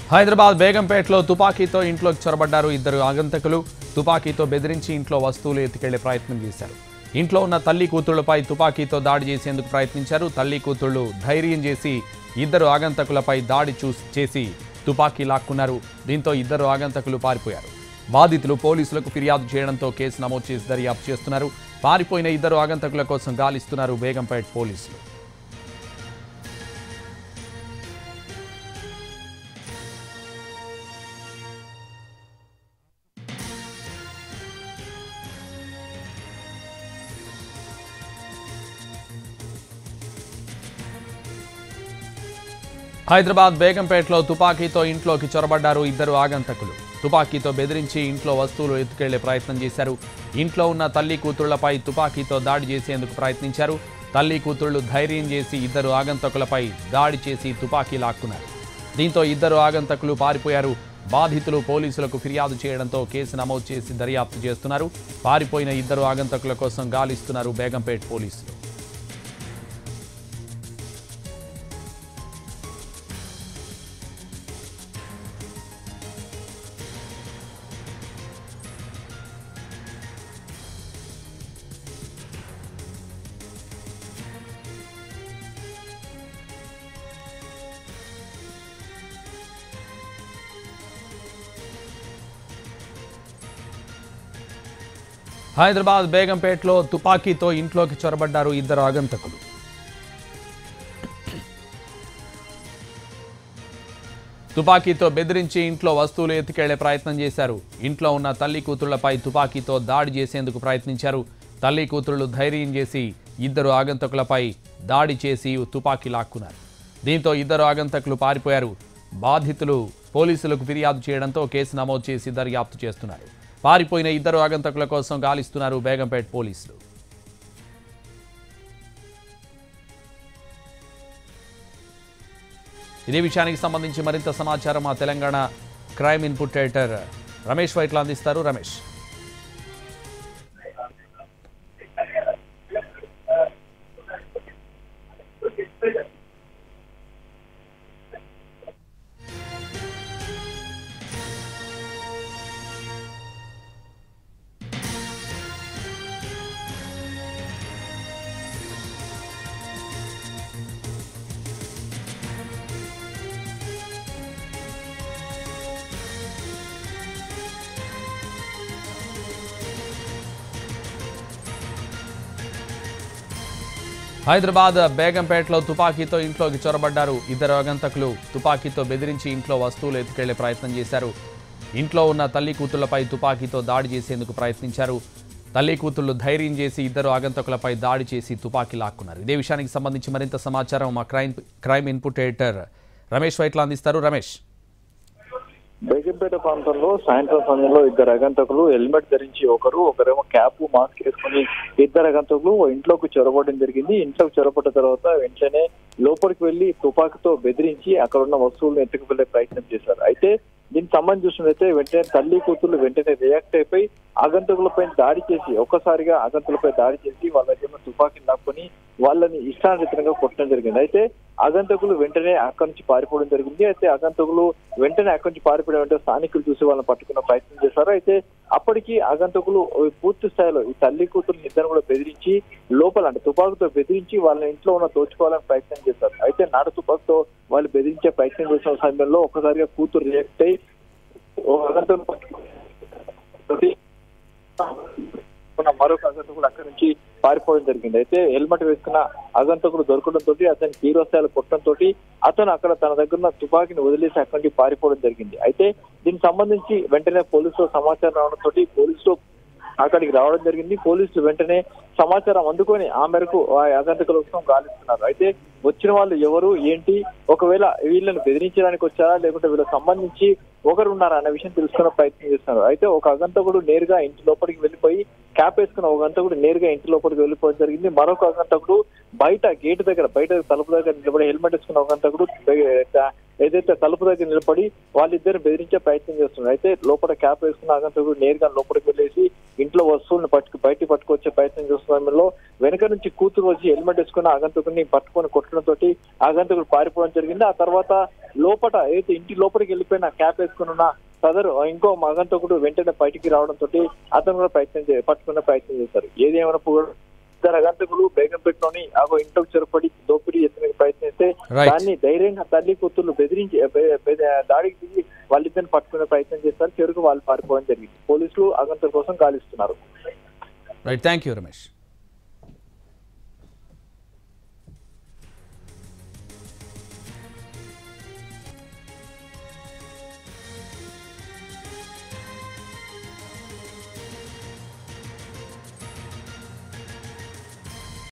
హైదరాబాద్ బేగంపేటలో తుపాకీతో ఇంట్లోకి చొరబడ్డారు ఇద్దరు ఆగంతకులు. తుపాకీతో బెదిరించి ఇంట్లో వస్తువులు ఎత్తుకెళ్లే ప్రయత్నం చేశారు. ఇంట్లో ఉన్న తల్లి కూతుళ్లపై తుపాకీతో దాడి చేసేందుకు ప్రయత్నించారు. తల్లి కూతుళ్లు ధైర్యం చేసి ఇద్దరు ఆగంతకులపై దాడి చేసి తుపాకీ లాక్కున్నారు. దీంతో ఇద్దరు ఆగంతకులు పారిపోయారు. బాధితులు పోలీసులకు ఫిర్యాదు చేయడంతో కేసు నమోదు చేసి దర్యాప్తు చేస్తున్నారు. పారిపోయిన ఇద్దరు ఆగంతకుల కోసం గాలిస్తున్నారు బేగంపేట పోలీసులు. హైదరాబాద్ బేగంపేటలో తుపాకీతో ఇంట్లోకి చొరబడ్డారు ఇద్దరు ఆగంతకులు. తుపాకీతో బెదిరించి ఇంట్లో వస్తువులు ఎత్తుకెళ్లే ప్రయత్నం చేశారు. ఇంట్లో ఉన్న తల్లి కూతుళ్లపై తుపాకీతో దాడి చేసేందుకు ప్రయత్నించారు. తల్లి కూతుళ్లు ధైర్యం చేసి ఇద్దరు ఆగంతకులపై దాడి చేసి తుపాకీ లాక్కున్నారు. దీంతో ఇద్దరు ఆగంతకులు పారిపోయారు. బాధితులు పోలీసులకు ఫిర్యాదు చేయడంతో కేసు నమోదు చేసి దర్యాప్తు చేస్తున్నారు. పారిపోయిన ఇద్దరు ఆగంతకుల కోసం గాలిస్తున్నారు బేగంపేట పోలీసులు. హైదరాబాద్ బేగంపేటలో తుపాకీతో ఇంట్లోకి చొరబడ్డారు ఇద్దరు ఆగంతకులు. తుపాకీతో బెదిరించి ఇంట్లో వస్తువులు ఎత్తుకెళ్లే ప్రయత్నం చేశారు. ఇంట్లో ఉన్న తల్లి కూతుళ్లపై తుపాకీతో దాడి చేసేందుకు ప్రయత్నించారు. తల్లి కూతుళ్లు ధైర్యం చేసి ఇద్దరు ఆగంతకులపై దాడి చేసి తుపాకీ లాక్కున్నారు. దీంతో ఇద్దరు ఆగంతకులు పారిపోయారు. బాధితులు పోలీసులకు ఫిర్యాదు చేయడంతో కేసు నమోదు చేసి దర్యాప్తు చేస్తున్నారు. పారిపోయిన ఇద్దరు ఆగంతకుల కోసం గాలిస్తున్నారు బేగంపేట పోలీసులు. ఇదే విషయానికి సంబంధించి మరింత సమాచారం మా Telangana crime input editor Ramesh Vaitla అందిస్తారు. రమేష్, హైదరాబాద్ బేగంపేటలో తుపాకీతో ఇంట్లోకి చొరబడ్డారు ఇద్దరు ఆగంతకులు. తుపాకీతో బెదిరించి ఇంట్లో వస్తువులు ఎత్తుకెళ్లే ప్రయత్నం చేశారు. ఇంట్లో ఉన్న తల్లి కూతుళ్లపై తుపాకీతో దాడి చేసేందుకు ప్రయత్నించారు. తల్లి కూతుళ్లు ధైర్యం చేసి ఇద్దరు ఆగంతకులపై దాడి చేసి తుపాకీ లాక్కున్నారు. ఇదే విషయానికి సంబంధించి మరింత సమాచారం మా crime input editor Ramesh Vaitla అందిస్తారు. రమేష్, బేగంపేట ప్రాంతంలో సాయంత్రం సమయంలో ఇద్దరు ఆగంతకులు హెల్మెట్ ధరించి ఒకరేమో క్యాప్ మాస్క్ వేసుకుని ఇద్దరు ఆగంతకులు ఇంట్లోకి చొరబడడం జరిగింది. ఇంట్లోకి చొరబడ్డ తర్వాత వెంటనే లోపలికి వెళ్లి తుపాకీతో బెదిరించి అక్కడ ఉన్న వస్తువులను ఎత్తుకు వెళ్లే ప్రయత్నం చేశారు. అయితే దీనికి సంబంధించి చూసినట్లయితే వెంటనే తల్లి కూతురు వెంటనే రియాక్ట్ అయిపోయి ఆగంతకులపై దాడి చేసి ఒక్కసారిగా ఆగంతులపై దాడి చేసి వాళ్ళ దగ్గర తుపాకీని లాక్కొని వాళ్ళని ఇష్టానురీతంగా కొట్టడం జరిగింది. అయితే ఆగంతకులు వెంటనే అక్కడి నుంచి పారిపోవడం జరిగింది. అయితే ఆగంతకులు వెంటనే అక్కడి నుంచి పారిపోవడం వెంటనే స్థానికులు చూసి వాళ్ళని పట్టుకున్న ప్రయత్నం చేశారు. అయితే అప్పటికి ఆగంతకులు పూర్తి స్థాయిలో ఈ తల్లి కూతురు ఇద్దరు కూడా బెదిరించి లోపల అంటే తుపాకుతో బెదిరించి వాళ్ళ ఇంట్లో ఉన్న దోచుకోవాలని ప్రయత్నం చేశారు. అయితే నాటు తుపాకుతో వాళ్ళు బెదిరించే ప్రయత్నం చేసిన సమయంలో ఒక్కసారిగా కూతురు రియాక్ట్ అయి మరొక ఆగంతకుడు అక్కడి నుంచి పారిపోవడం జరిగింది. అయితే హెల్మెట్ వేసుకున్న ఆగంతకుడు దొరకడంతో అతని తీవ్రస్థాయిలో కొట్టడంతో అతను అక్కడ తన దగ్గర ఉన్న తుపాకీని వదిలేసి అక్కడి నుంచి పారిపోవడం జరిగింది. అయితే దీనికి సంబంధించి వెంటనే పోలీసులు సమాచారం రావడంతో పోలీసులు అక్కడికి రావడం జరిగింది. పోలీసులు వెంటనే సమాచారం అందుకొని ఆ మేరకు ఆగంతకుల కోసం గాలిస్తున్నారు. అయితే వచ్చిన వాళ్ళు ఎవరు ఏంటి, ఒకవేళ వీళ్ళని బెదిరించడానికి వచ్చారా లేకుంటే వీళ్ళకి సంబంధించి ఒకరు ఉన్నారా అనే విషయం తెలుసుకునే ప్రయత్నం చేస్తున్నారు. అయితే ఒక ఆగంతకుడు నేరుగా ఇంటి లోపలికి వెళ్ళిపోయి క్యాప్ వేసుకున్న ఒక ఆగంతకుడు నేరుగా ఇంటి లోపలికి వెళ్ళిపోవడం జరిగింది. మరొక ఆగంతకుడు బయట గేటు దగ్గర బయట తలుపు దగ్గర నిలబడి హెల్మెట్ వేసుకున్న ఒక ఆగంతకుడు ఏదైతే తలుపు దగ్గర నిలబడి వాళ్ళిద్దరు బెదిరించే ప్రయత్నం చేస్తున్నారు. అయితే లోపల క్యాప్ వేసుకున్న ఆగంతకుడు నేరుగా లోపలికి వెళ్ళేసి ఇంట్లో వస్తువులను బయటికి పట్టుకొచ్చే ప్రయత్నం చేస్తున్న సమయంలో వెనక నుంచి కూతురు వచ్చి హెల్మెట్ వేసుకున్న ఆగంతకుడిని పట్టుకొని కొట్టడంతో ఆగంతకుడు పారిపోవడం జరిగింది. ఆ తర్వాత లోపల అయితే ఇంటి లోపలికి వెళ్ళిపోయిన క్యాప్ వేసుకుని ఉన్న సదరు ఇంకో మగంతకుడు వెంటనే బయటికి రావడంతో అతను కూడా పట్టుకునే ప్రయత్నం చేశారు. ఏదేమైనా ఇద్దరు అగంతకులు బేగంపేటలోని ఇంట్లోకి చొరపడి దోపిడీ ఎత్తడానికి ప్రయత్నిస్తే దాన్ని ధైర్యంగా తల్లి కూతుర్లు బెదిరించి దాడికి దిగి వాళ్ళిద్దరిని పట్టుకునే ప్రయత్నం చేస్తారు. చివరికి వాళ్ళు పారిపోవడం జరిగింది. పోలీసులు అగంతకుల కోసం గాలిస్తున్నారు. Right, thank you Ramesh.